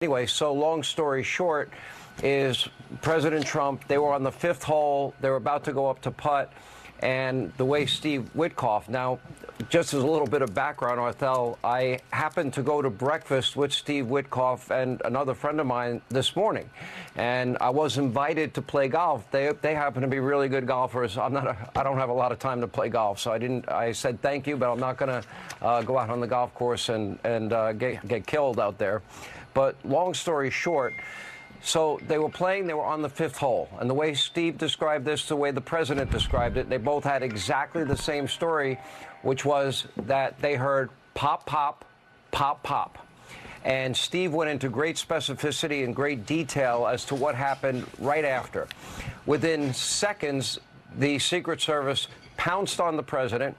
Anyway, so long story short is President Trump, they were on the fifth hole. They were about to go up to putt. And the way Steve Witkoff, now, just as a little bit of background, Arthel, I happened to go to breakfast with Steve Witkoff and another friend of mine this morning. And I was invited to play golf. They happen to be really good golfers. I don't have a lot of time to play golf, so I said thank you, but I'm not going to go out on the golf course and get killed out there. But long story short, so they were playing, they were on the fifth hole. And the way Steve described this, the way the president described it, they both had exactly the same story, which was that they heard pop, pop, pop, pop. And Steve went into great specificity and great detail as to what happened right after. Within seconds, the Secret Service pounced on the president,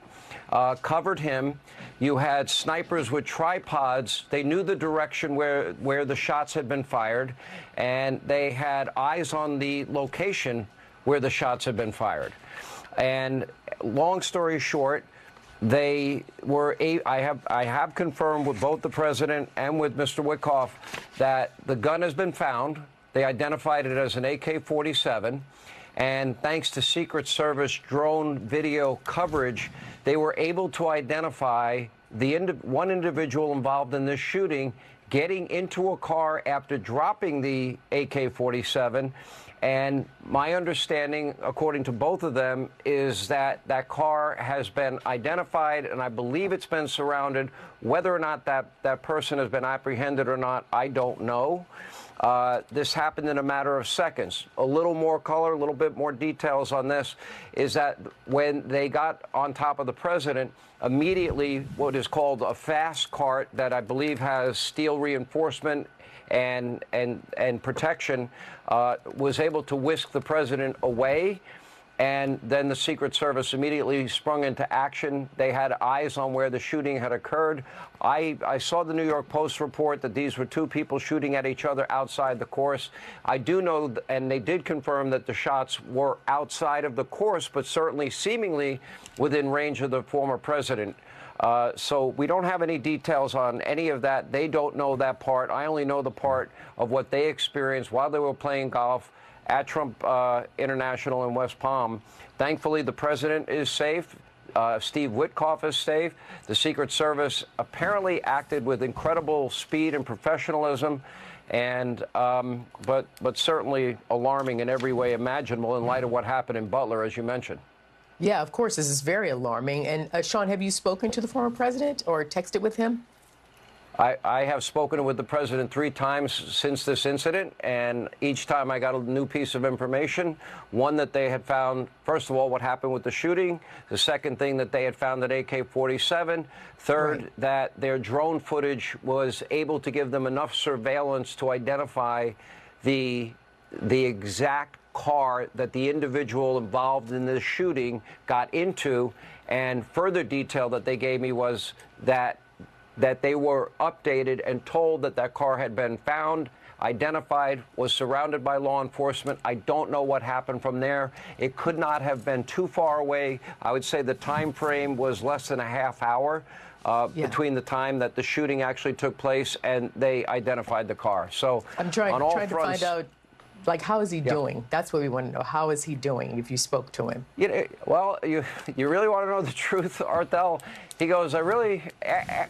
covered him. You had snipers with tripods. They knew the direction where the shots had been fired, and they had eyes on the location where the shots had been fired. And long story short, they were I have confirmed with both the president and with Mr. Witkoff that the gun has been found. They identified it as an AK-47. And thanks to Secret Service drone video coverage, they were able to identify one individual involved in this shooting getting into a car after dropping the AK-47. And my understanding, according to both of them, is that that car has been identified, and I believe it's been surrounded. Whether or not that person has been apprehended or not, I don't know. This happened in a matter of seconds. A little more color, a little bit more details on this is that when they got on top of the president, immediately what is called a fast cart that I believe has steel reinforcement and protection was able to whisk the president away. And then the Secret Service immediately sprung into action. They had eyes on where the shooting had occurred. I saw the New York Post report that these were two people shooting at each other outside the course. I do know, and they did confirm, that the shots were outside of the course, but certainly seemingly within range of the former president. So we don't have any details on any of that. They don't know that part. I only know the part of what they experienced while they were playing golf at Trump International in West Palm. Thankfully, the president is safe. Steve Witkoff is safe. The Secret Service apparently acted with incredible speed and professionalism, and but certainly alarming in every way imaginable in light of what happened in Butler, as you mentioned. Yeah, of course, this is very alarming. And Sean, have you spoken to the former president or texted with him? I have spoken with the president 3 times since this incident, and each time I got a new piece of information. One, that they had found, first of all, what happened with the shooting. The second thing, that they had found an AK-47. Third, right, that their drone footage was able to give them enough surveillance to identify the exact car that the individual involved in this shooting got into. And further detail that they gave me was that they were updated and told that that car had been found, identified, was surrounded by law enforcement. I don't know what happened from there. It could not have been too far away. I would say the time frame was less than a half hour between the time that the shooting actually took place and they identified the car. So I'm trying on all to fronts, find out, like, how is he doing? That's what we want to know. How is he doing, if you spoke to him? Well, you really want to know the truth, Arthel? He goes,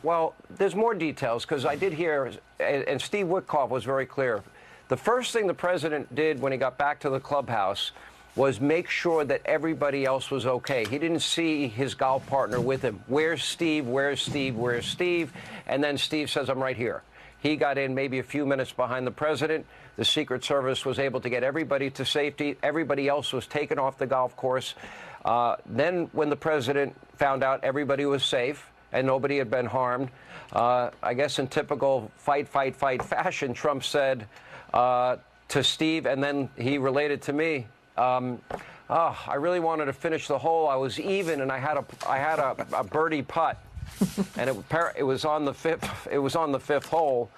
well, there's more details, because I did hear, and Steve Witkoff was very clear. The first thing the president did when he got back to the clubhouse was make sure that everybody else was okay. He didn't see his golf partner with him. Where's Steve? Where's Steve? Where's Steve? And then Steve says, I'm right here. He got in maybe a few minutes behind the president. The Secret Service was able to get everybody to safety. Everybody else was taken off the golf course. Then when the president found out everybody was safe and nobody had been harmed, I guess in typical fight fashion, Trump said to Steve, and then he related to me, I really wanted to finish the hole. I was even, and I had a birdie putt. And it was on the fifth hole,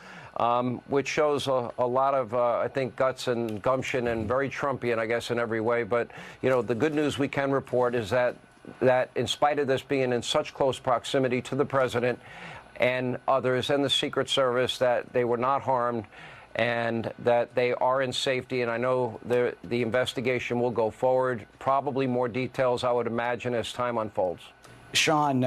which shows a lot of, I think, guts and gumption, and very Trumpian, I guess, in every way. But, you know, the good news we can report is that in spite of this being in such close proximity to the president and others and the Secret Service, that they were not harmed. and that they are in safety. And I know the investigation will go forward. Probably more details, I would imagine, as time unfolds. Sean,